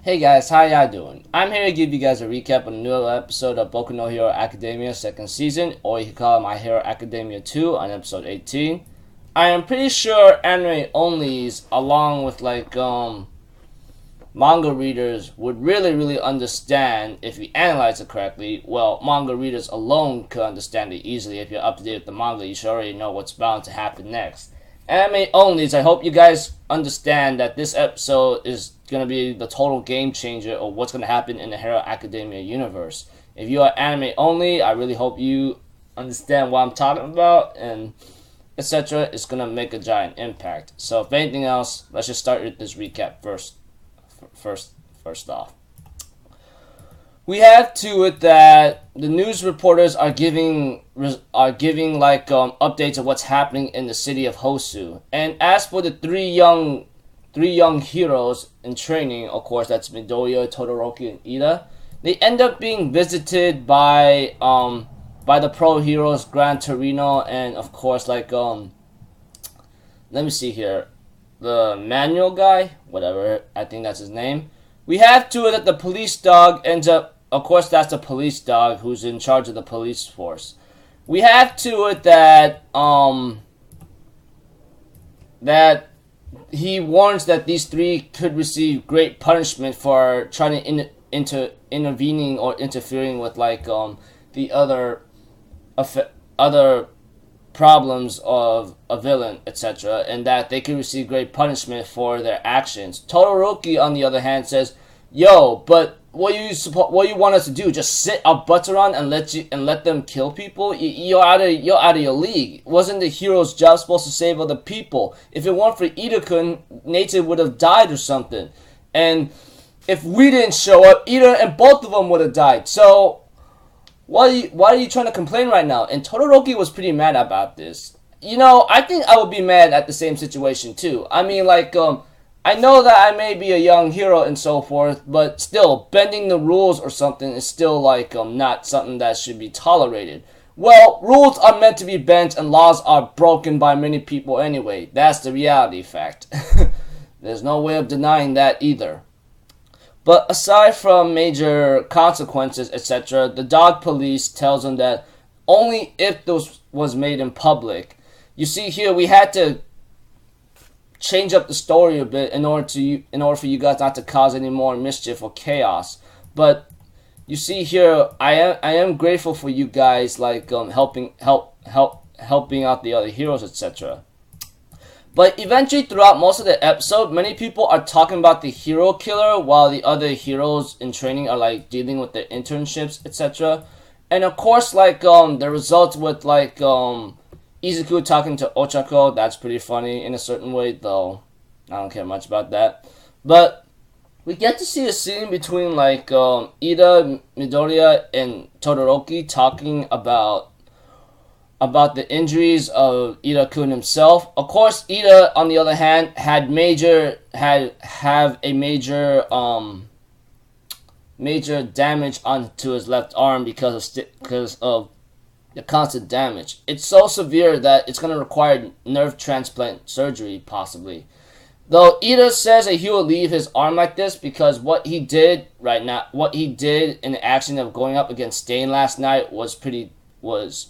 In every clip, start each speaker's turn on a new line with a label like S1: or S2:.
S1: Hey guys, how y'all doing? I'm here to give you guys a recap on a new episode of Boku no Hero Academia 2nd season, or you can call it My Hero Academia 2 on episode 18. I am pretty sure anime onlys, along with manga readers, would really understand if you analyze it correctly. Well, manga readers alone could understand it easily. If you're up to date with the manga, you should already know what's bound to happen next. Anime onlys, I hope you guys understand that this episode is going to be the total game changer of what's going to happen in the Hero Academia universe. If you are anime only, I really hope you understand what I'm talking about, and etc. It's going to make a giant impact. So if anything else, let's just start with this recap first off. We have to it that the news reporters are giving updates of what's happening in the city of Hosu. And as for the three young heroes in training, of course that's Midoriya, Todoroki, and Ida, they end up being visited by the pro heroes Gran Torino and of course let me see here, the manual guy, whatever, I think that's his name. We have to it that the police dog ends up, of course that's the police dog who's in charge of the police force. We have to it that that he warns that these three could receive great punishment for trying to intervening or interfering with the other problems of a villain, etc., and that they could receive great punishment for their actions. Todoroki, on the other hand, says, "Yo, but what you want us to do? Just sit our butts around and let them kill people? You're out of your league. Wasn't the hero's job supposed to save other people? If it weren't for Ida-kun, Nate would have died or something. And if we didn't show up, Ida and both of them would have died. So why are you trying to complain right now?" And Todoroki was pretty mad about this. You know, I think I would be mad at the same situation too. I mean, I know that I may be a young hero and so forth, but still, bending the rules or something is still not something that should be tolerated. Well, rules are meant to be bent and laws are broken by many people anyway. That's the reality fact. There's no way of denying that either. But aside from major consequences, etc., the dog police tells them that only if this was made in public. You see here, we had to change up the story a bit in order for you guys not to cause any more mischief or chaos. But you see here, I am grateful for you guys helping out the other heroes, etc. But eventually, throughout most of the episode, many people are talking about the hero killer while the other heroes in training are dealing with their internships, etc. And of course, the results with Izuku talking to Ochako, that's pretty funny in a certain way, though I don't care much about that. But we get to see a scene between Ida, Midoriya, and Todoroki talking about the injuries of Ida-kun himself. Of course, Ida, on the other hand, have a major damage onto his left arm because of the constant damage. It's so severe that it's going to require nerve transplant surgery, possibly. Though Ida says that he will leave his arm like this because what he did in the action of going up against Stain last night was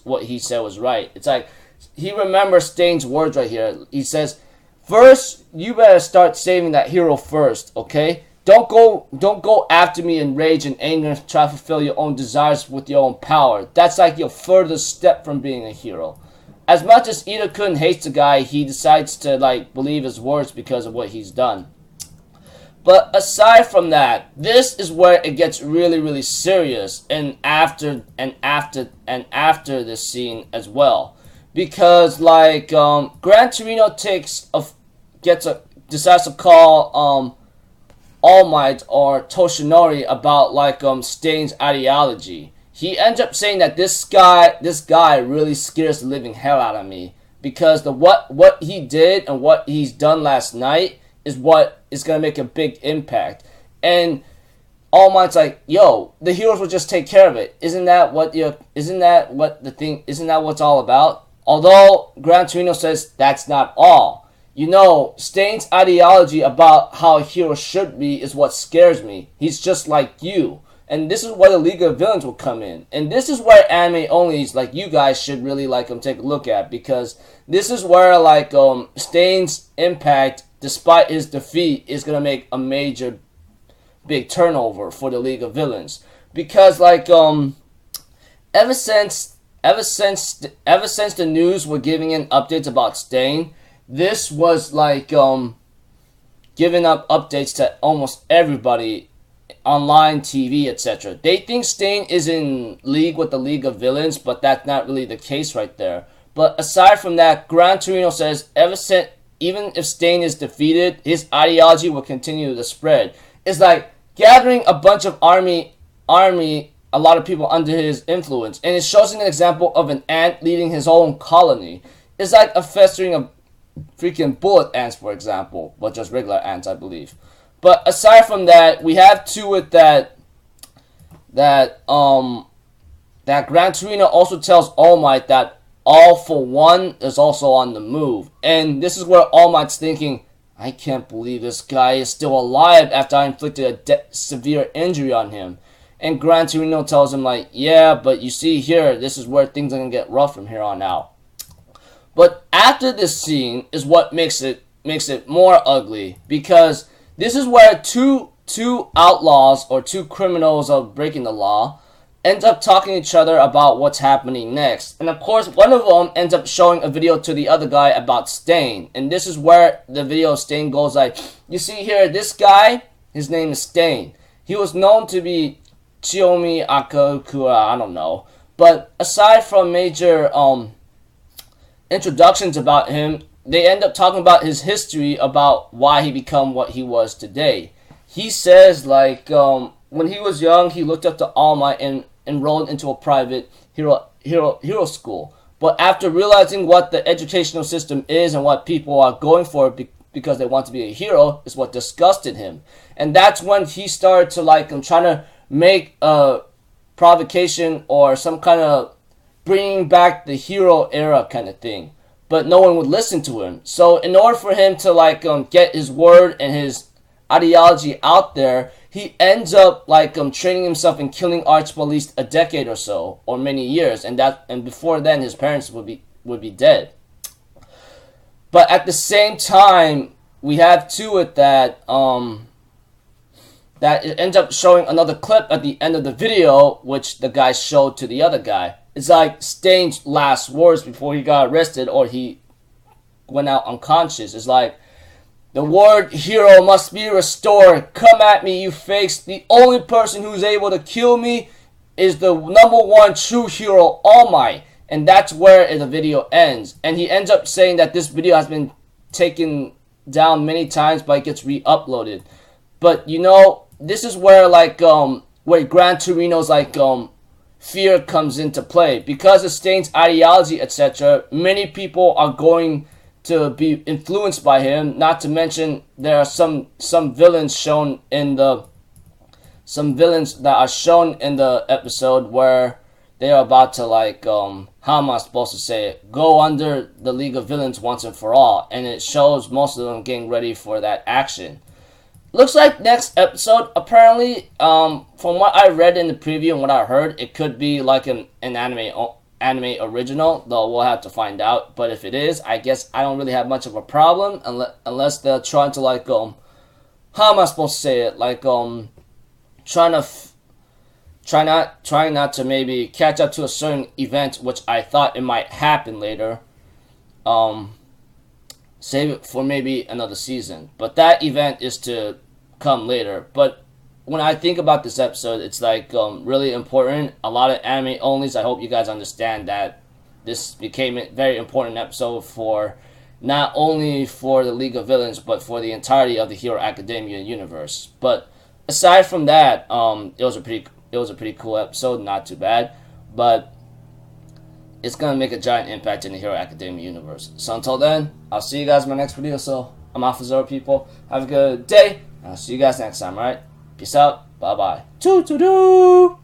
S1: what he said was right. It's he remembers Stain's words right here. He says, "First, you better start saving that hero first, okay? Don't go after me in rage and anger and try to fulfill your own desires with your own power. That's your furthest step from being a hero." As much as Ida-kun hates the guy, he decides to believe his words because of what he's done. But aside from that, this is where it gets really serious and after this scene as well. Because Gran Torino decides to call All Might or Toshinori about Stain's ideology. He ends up saying that this guy really scares the living hell out of me because what he did and what he's done last night is what is gonna make a big impact. And All Might's yo, the heroes will just take care of it. Isn't that what's all about? Although Gran Torino says that's not all. You know, Stain's ideology about how a hero should be is what scares me. He's just like you. And this is where the League of Villains will come in. And this is where anime onlys like you guys should really take a look at, because this is where Stain's impact, despite his defeat, is gonna make a major big turnover for the League of Villains. Because ever since the news were giving in updates about Stain, this was giving up updates to almost everybody, online, TV, etc. They think Stain is in league with the League of Villains, but that's not really the case right there. But aside from that, Gran Torino says even if Stain is defeated, his ideology will continue to spread. It's like gathering a bunch of army, a lot of people under his influence, and it shows an example of an ant leading his own colony. It's like a festering of freaking bullet ants, for example, but just regular ants, I believe. But aside from that, we have to it that Gran Torino also tells All Might that All for One is also on the move, and this is where All Might's thinking, I can't believe this guy is still alive after I inflicted a severe injury on him. And Gran Torino tells him yeah, but you see here, this is where things are gonna get rough from here on out. But after this scene is what makes it more ugly, because this is where two outlaws or two criminals of breaking the law end up talking to each other about what's happening next. And of course, one of them ends up showing a video to the other guy about Stain. And this is where the video of Stain goes you see here, this guy, his name is Stain. He was known to be Chiyomi Akakura, I don't know. But aside from major introductions about him, they end up talking about his history, about why he become what he was today. He says when he was young, he looked up to All Might and enrolled into a private hero school. But after realizing what the educational system is and what people are going for because they want to be a hero, is what disgusted him. And that's when he started to trying to make a provocation or some kind of bringing back the hero era kind of thing. But no one would listen to him. So in order for him to get his word and his ideology out there, he ends up training himself in killing arts for at least a decade or so, or many years, and before then his parents would be dead. But at the same time, we have to it that it ends up showing another clip at the end of the video, which the guy showed to the other guy. It's Stain's last words before he got arrested or he went out unconscious. It's the word hero must be restored. Come at me, you fakes. The only person who's able to kill me is the #1 true hero, All Might. And that's where the video ends. And he ends up saying that this video has been taken down many times, but it gets re-uploaded. But this is where where Gran Torino's fear comes into play. Because of Stain's ideology, etc., many people are going to be influenced by him. Not to mention there are some villains shown in the episode where they are about to how am I supposed to say it, go under the League of Villains once and for all, and it shows most of them getting ready for that action. Looks like next episode, apparently, from what I read in the preview and what I heard, it could be an anime original, though we'll have to find out. But if it is, I guess I don't really have much of a problem, unless they're trying to how am I supposed to say it, trying not to maybe catch up to a certain event, which I thought it might happen later. Save it for maybe another season. But that event is to come later. But when I think about this episode, it's really important. A lot of anime onlys, I hope you guys understand that this became a very important episode for not only for the League of Villains, but for the entirety of the Hero Academia universe. But aside from that, it was a pretty cool episode, not too bad. But it's going to make a giant impact in the Hero Academia universe. So until then, I'll see you guys in my next video. So I'm off for Zero, people. Have a good day. I'll see you guys next time, alright? Peace out. Bye-bye. Toodaloo!